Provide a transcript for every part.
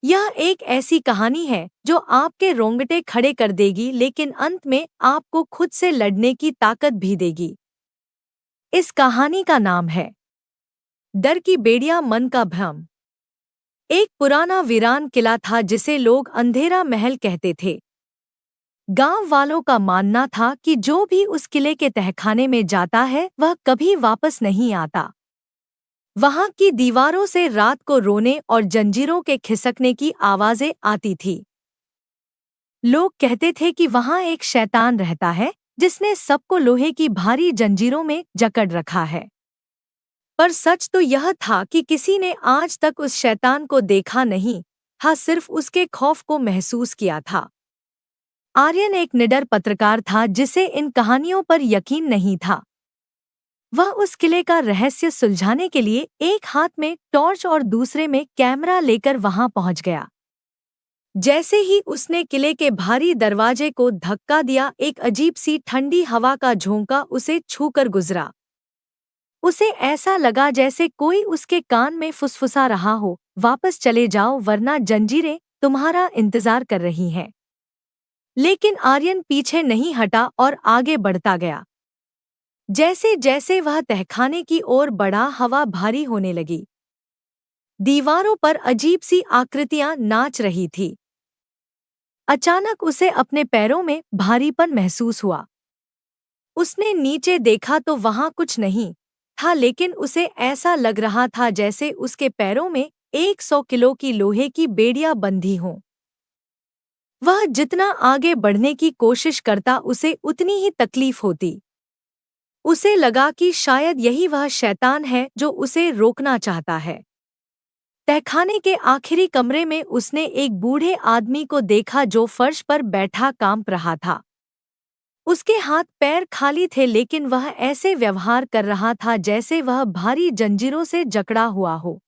यह एक ऐसी कहानी है जो आपके रोंगटे खड़े कर देगी, लेकिन अंत में आपको खुद से लड़ने की ताकत भी देगी। इस कहानी का नाम है डर की बेड़िया मन का भ्रम। एक पुराना वीरान किला था जिसे लोग अंधेरा महल कहते थे। गांव वालों का मानना था कि जो भी उस किले के तहखाने में जाता है वह कभी वापस नहीं आता। वहां की दीवारों से रात को रोने और जंजीरों के खिसकने की आवाजें आती थी। लोग कहते थे कि वहां एक शैतान रहता है जिसने सबको लोहे की भारी जंजीरों में जकड़ रखा है। पर सच तो यह था कि किसी ने आज तक उस शैतान को देखा नहीं था, सिर्फ उसके खौफ को महसूस किया था। आर्यन एक निडर पत्रकार था जिसे इन कहानियों पर यकीन नहीं था। वह उस किले का रहस्य सुलझाने के लिए एक हाथ में टॉर्च और दूसरे में कैमरा लेकर वहां पहुंच गया। जैसे ही उसने किले के भारी दरवाजे को धक्का दिया, एक अजीब सी ठंडी हवा का झोंका उसे छूकर गुजरा। उसे ऐसा लगा जैसे कोई उसके कान में फुसफुसा रहा हो, वापस चले जाओ वरना जंजीरें तुम्हारा इंतजार कर रही हैं। लेकिन आर्यन पीछे नहीं हटा और आगे बढ़ता गया। जैसे जैसे वह तहखाने की ओर बढ़ा, हवा भारी होने लगी। दीवारों पर अजीब सी आकृतियां नाच रही थी। अचानक उसे अपने पैरों में भारीपन महसूस हुआ। उसने नीचे देखा तो वहां कुछ नहीं था, लेकिन उसे ऐसा लग रहा था जैसे उसके पैरों में 100 किलो की लोहे की बेड़ियां बंधी हों। वह जितना आगे बढ़ने की कोशिश करता उसे उतनी ही तकलीफ होती। उसे लगा कि शायद यही वह शैतान है जो उसे रोकना चाहता है। तहखाने के आखिरी कमरे में उसने एक बूढ़े आदमी को देखा जो फर्श पर बैठा कांप रहा था। उसके हाथ पैर खाली थे, लेकिन वह ऐसे व्यवहार कर रहा था जैसे वह भारी जंजीरों से जकड़ा हुआ हो।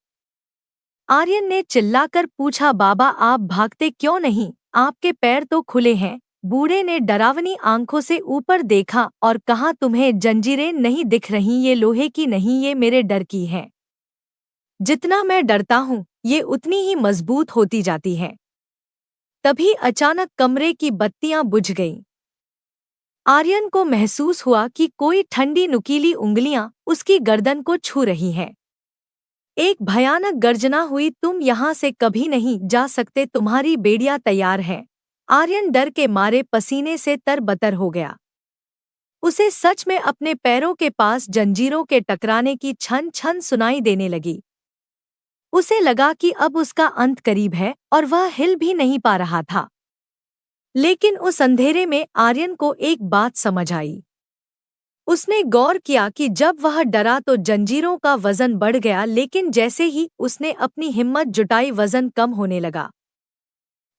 आर्यन ने चिल्लाकर पूछा, बाबा आप भागते क्यों नहीं? आपके पैर तो खुले हैं। बूढ़े ने डरावनी आंखों से ऊपर देखा और कहा, तुम्हें जंजीरें नहीं दिख रही? ये लोहे की नहीं, ये मेरे डर की हैं। जितना मैं डरता हूँ ये उतनी ही मजबूत होती जाती है। तभी अचानक कमरे की बत्तियां बुझ गईं। आर्यन को महसूस हुआ कि कोई ठंडी नुकीली उंगलियां उसकी गर्दन को छू रही हैं। एक भयानक गर्जना हुई, तुम यहाँ से कभी नहीं जा सकते, तुम्हारी बेड़ियां तैयार है। आर्यन डर के मारे पसीने से तरबतर हो गया। उसे सच में अपने पैरों के पास जंजीरों के टकराने की छन छन सुनाई देने लगी। उसे लगा कि अब उसका अंत करीब है और वह हिल भी नहीं पा रहा था। लेकिन उस अंधेरे में आर्यन को एक बात समझ आई। उसने गौर किया कि जब वह डरा तो जंजीरों का वजन बढ़ गया, लेकिन जैसे ही उसने अपनी हिम्मत जुटाई वजन कम होने लगा।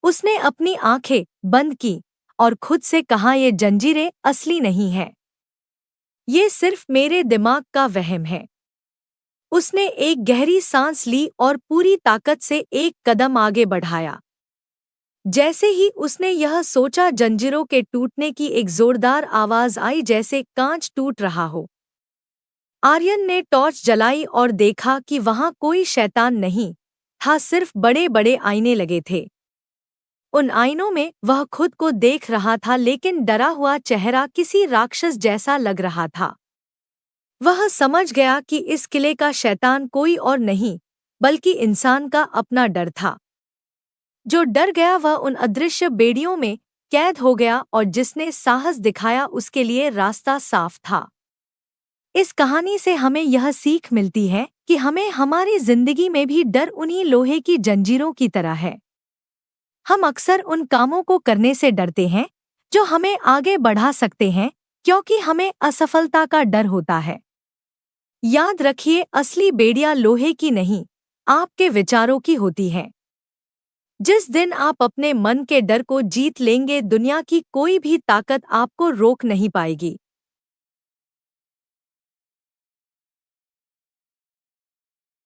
उसने अपनी आंखें बंद की और खुद से कहा, ये जंजीरें असली नहीं हैं। ये सिर्फ मेरे दिमाग का वहम है। उसने एक गहरी सांस ली और पूरी ताकत से एक कदम आगे बढ़ाया। जैसे ही उसने यह सोचा, जंजीरों के टूटने की एक जोरदार आवाज आई जैसे कांच टूट रहा हो। आर्यन ने टॉर्च जलाई और देखा कि वहां कोई शैतान नहीं था, सिर्फ बड़े बड़े आईने लगे थे। उन आईनों में वह खुद को देख रहा था, लेकिन डरा हुआ चेहरा किसी राक्षस जैसा लग रहा था। वह समझ गया कि इस किले का शैतान कोई और नहीं बल्कि इंसान का अपना डर था। जो डर गया वह उन अदृश्य बेड़ियों में कैद हो गया और जिसने साहस दिखाया उसके लिए रास्ता साफ था। इस कहानी से हमें यह सीख मिलती है कि हमें हमारी जिंदगी में भी डर उन्हीं लोहे की जंजीरों की तरह है। हम अक्सर उन कामों को करने से डरते हैं जो हमें आगे बढ़ा सकते हैं, क्योंकि हमें असफलता का डर होता है। याद रखिए, असली बेड़ियां लोहे की नहीं, आपके विचारों की होती हैं। जिस दिन आप अपने मन के डर को जीत लेंगे, दुनिया की कोई भी ताकत आपको रोक नहीं पाएगी।